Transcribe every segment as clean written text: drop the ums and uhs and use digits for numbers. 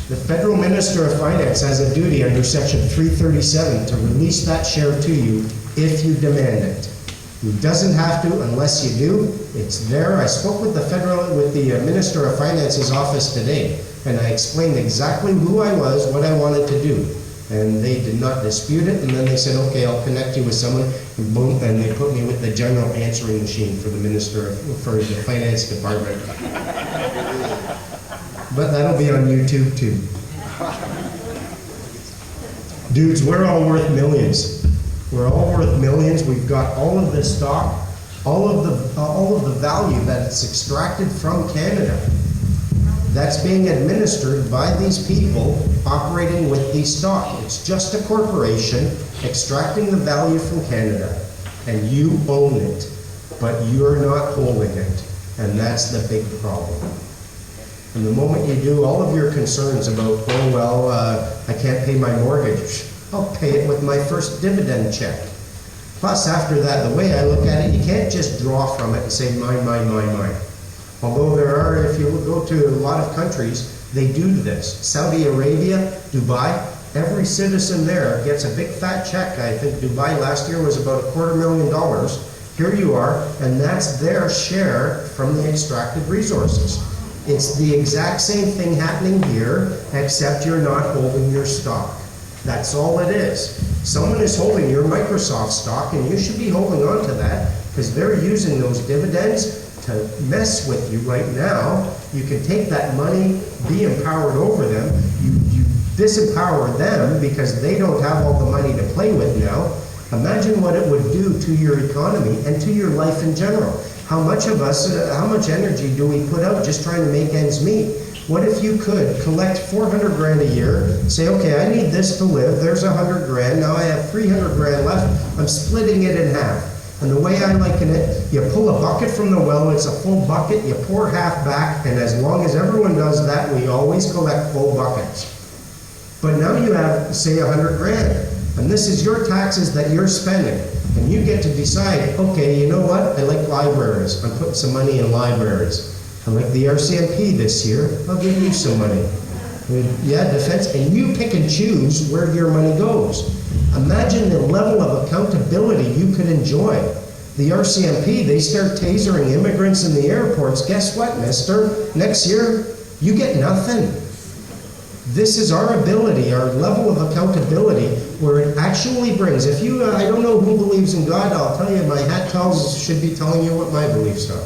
The Federal Minister of Finance has a duty under Section 337 to release that share to you if you demand it. He doesn't have to unless you do. It's there. I spoke with the Minister of Finance's office today, and I explained exactly who I was, what I wanted to do. And they did not dispute it, and then they said, okay, I'll connect you with someone, and boom, and they put me with the general answering machine for the Finance Department. But that'll be on YouTube too. Dudes, we're all worth millions. We're all worth millions. We've got all of this stock, all of the value that it's extracted from Canada. That's being administered by these people operating with the stock. It's just a corporation extracting the value from Canada, and you own it, but you're not holding it, and that's the big problem. And the moment you do, all of your concerns about, oh, well, I can't pay my mortgage, I'll pay it with my first dividend check. Plus, after that, the way I look at it, you can't just draw from it and say, mine, mine, mine, mine. Although there are, if you go to a lot of countries, they do this. Saudi Arabia, Dubai, every citizen there gets a big fat check. I think Dubai last year was about $250,000. Here you are, and that's their share from the extracted resources. It's the exact same thing happening here, except you're not holding your stock. That's all it is. Someone is holding your Microsoft stock, and you should be holding on to that, because they're using those dividends to mess with you right now. You can take that money, be empowered over them. You disempower them because they don't have all the money to play with now. Imagine what it would do to your economy and to your life in general. How much energy do we put out just trying to make ends meet? What if you could collect 400 grand a year, say, okay, I need this to live, there's 100 grand, now I have 300 grand left, I'm splitting it in half. And the way I liken it, you pull a bucket from the well, it's a full bucket, you pour half back, and as long as everyone does that, we always collect full buckets. But now you have, say, 100 grand, and this is your taxes that you're spending. And you get to decide, okay, you know what, I like libraries, I'm putting some money in libraries. I like the RCMP this year, I'll give you some money. Yeah, defense, and you pick and choose where your money goes. Imagine the level of accountability you could enjoy. The RCMP, they start tasering immigrants in the airports. Guess what, mister? Next year, you get nothing. This is our ability, our level of accountability, where it actually brings. If you, I don't know who believes in God, I'll tell you, my hat should be telling you what my beliefs are.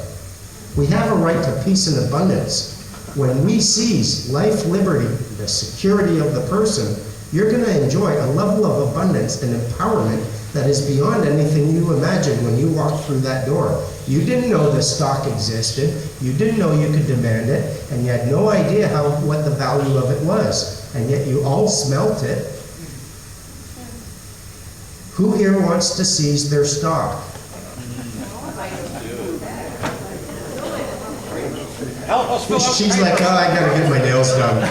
We have a right to peace and abundance. When we seize life, liberty, the security of the person, you're going to enjoy a level of abundance and empowerment that is beyond anything you imagined when you walked through that door. You didn't know the stock existed, you didn't know you could demand it, and you had no idea what the value of it was, and yet you all smelt it. Who here wants to seize their stock? She's like, oh, I gotta get my nails done.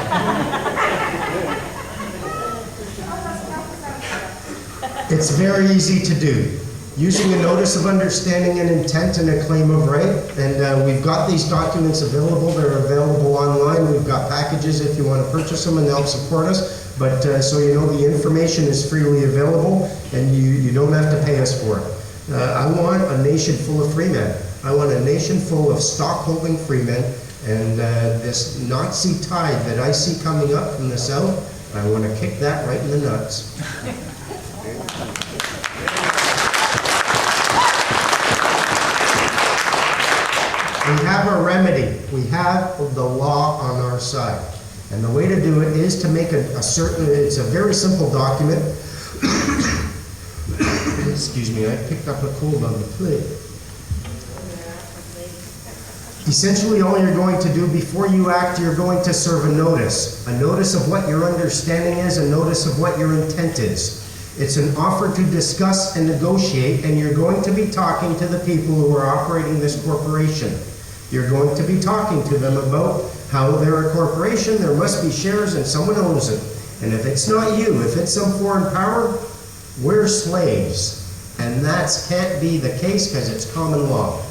It's very easy to do. Using a notice of understanding and intent and a claim of right. And we've got these documents available. They're available online. We've got packages if you want to purchase them and help support us. But so you know, the information is freely available and you don't have to pay us for it. I want a nation full of free men. I want a nation full of stock-holding free men. And this Nazi tide that I see coming up from the south, I want to kick that right in the nuts. We have a remedy. We have the law on our side. And the way to do it is to make it's a very simple document. Excuse me, I picked up a cold on the plate. Essentially, all you're going to do before you act, you're going to serve a notice. A notice of what your understanding is, a notice of what your intent is. It's an offer to discuss and negotiate, and you're going to be talking to the people who are operating this corporation. You're going to be talking to them about how they're a corporation, there must be shares, and someone owns it. And if it's not you, if it's some foreign power, we're slaves. And that can't be the case because it's common law.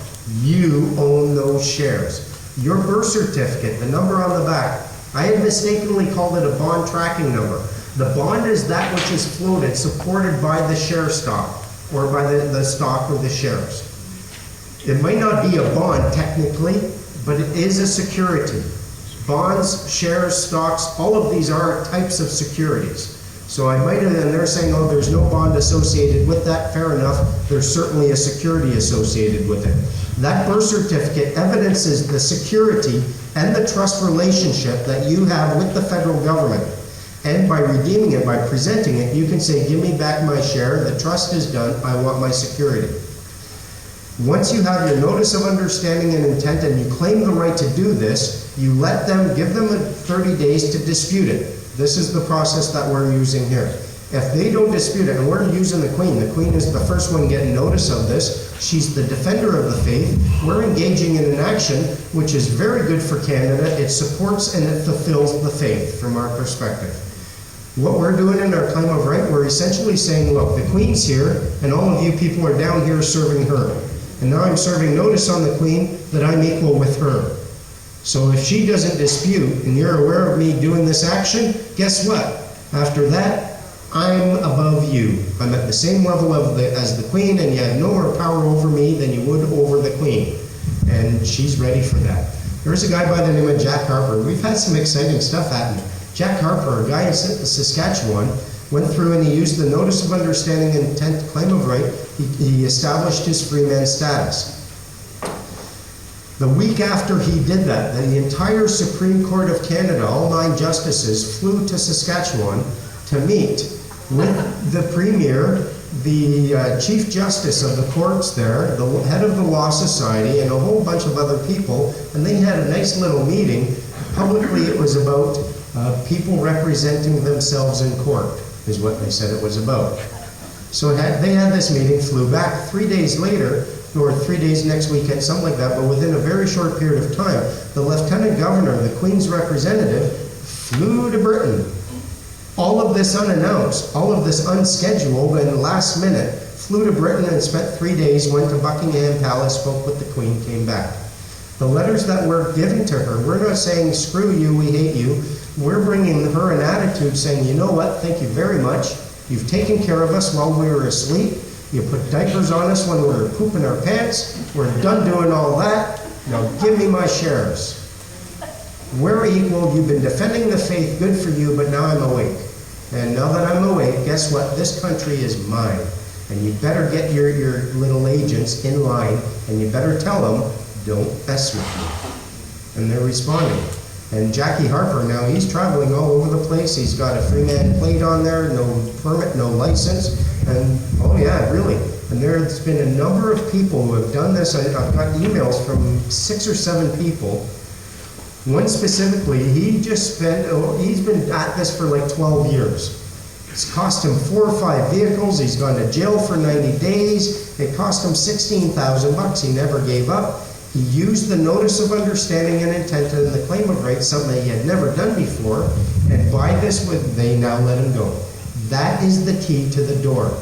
You own those shares. Your birth certificate, the number on the back, I had mistakenly called it a bond tracking number. The bond is that which is floated, supported by the share stock, or by the stock or the shares. It might not be a bond technically, but it is a security. Bonds, shares, stocks, all of these are types of securities. So I might have, and they're saying, oh, there's no bond associated with that. Fair enough. There's certainly a security associated with it. That birth certificate evidences the security and the trust relationship that you have with the federal government. And by redeeming it, by presenting it, you can say, give me back my share. The trust is done. I want my security. Once you have your notice of understanding and intent and you claim the right to do this, you let them, give them 30 days to dispute it. This is the process that we're using here. If they don't dispute it, and we're using the Queen is the first one getting notice of this. She's the defender of the faith. We're engaging in an action which is very good for Canada. It supports and it fulfills the faith from our perspective. What we're doing in our claim of right, we're essentially saying, look, the Queen's here, and all of you people are down here serving her. And now I'm serving notice on the Queen that I'm equal with her. So if she doesn't dispute, and you're aware of me doing this action, guess what? After that, I'm above you. I'm at the same level as the Queen, and you have no more power over me than you would over the Queen. And she's ready for that. There's a guy by the name of Jack Harper. We've had some exciting stuff happen. Jack Harper, a guy in Saskatchewan, went through and he used the notice of understanding and intent to claim of right. He established his freeman status. The week after he did that, the entire Supreme Court of Canada, all 9 justices, flew to Saskatchewan to meet with the Premier, the Chief Justice of the courts there, the head of the Law Society, and a whole bunch of other people, and they had a nice little meeting. Publicly, it was about people representing themselves in court, is what they said it was about. So they had this meeting, flew back 3 days later, or 3 days next weekend, something like that, but within a very short period of time, the Lieutenant Governor, the Queen's representative, flew to Britain. All of this unannounced, all of this unscheduled and last minute, flew to Britain and spent 3 days, went to Buckingham Palace, spoke with the Queen, came back. The letters that we're giving to her, we're not saying, screw you, we hate you. We're bringing her an attitude saying, you know what, thank you very much. You've taken care of us while we were asleep. You put diapers on us when we were pooping our pants. We're done doing all that. Now give me my shares. We're equal. You've been defending the faith. Good for you, but now I'm awake. And now that I'm awake, guess what? This country is mine. And you better get your little agents in line, and you better tell them, don't mess with me. And they're responding. And Jackie Harper now, he's traveling all over the place. He's got a Freeman plate on there, no permit, no license. And oh yeah, really. And there's been a number of people who have done this. I've got emails from 6 or 7 people. One specifically, he's been at this for like 12 years. It's cost him 4 or 5 vehicles. He's gone to jail for 90 days. It cost him $16,000. He never gave up. He used the notice of understanding and intent and the claim of right, something that he had never done before, and by this, they now let him go. That is the key to the door.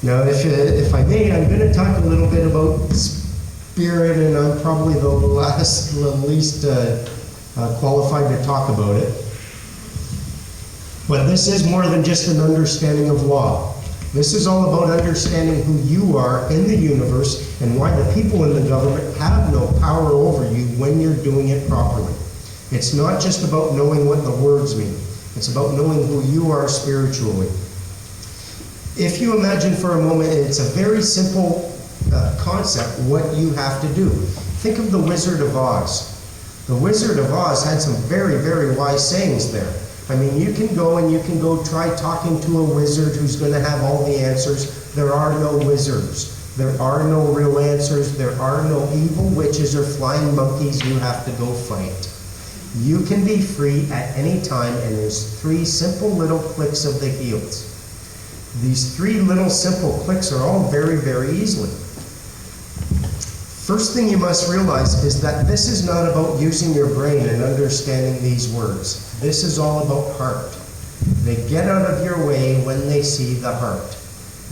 Now, if I may, I'm going to talk a little bit about spirit, and I'm probably the least qualified to talk about it. But this is more than just an understanding of law. This is all about understanding who you are in the universe and why the people in the government have no power over you when you're doing it properly. It's not just about knowing what the words mean. It's about knowing who you are spiritually. If you imagine for a moment, it's a very simple concept, what you have to do. Think of the Wizard of Oz. The Wizard of Oz had some very, very wise sayings there. I mean, you can go try talking to a wizard who's going to have all the answers. There are no wizards. There are no real answers. There are no evil witches or flying monkeys you have to go fight. You can be free at any time, and there's 3 simple little clicks of the heels. These 3 little simple clicks are all very, very easily. First thing you must realize is that this is not about using your brain and understanding these words. This is all about heart. They get out of your way when they see the heart.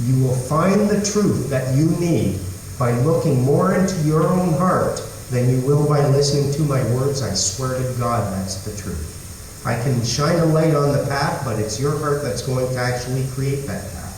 You will find the truth that you need by looking more into your own heart than you will by listening to my words. I swear to God, that's the truth. I can shine a light on the path, but it's your heart that's going to actually create that path.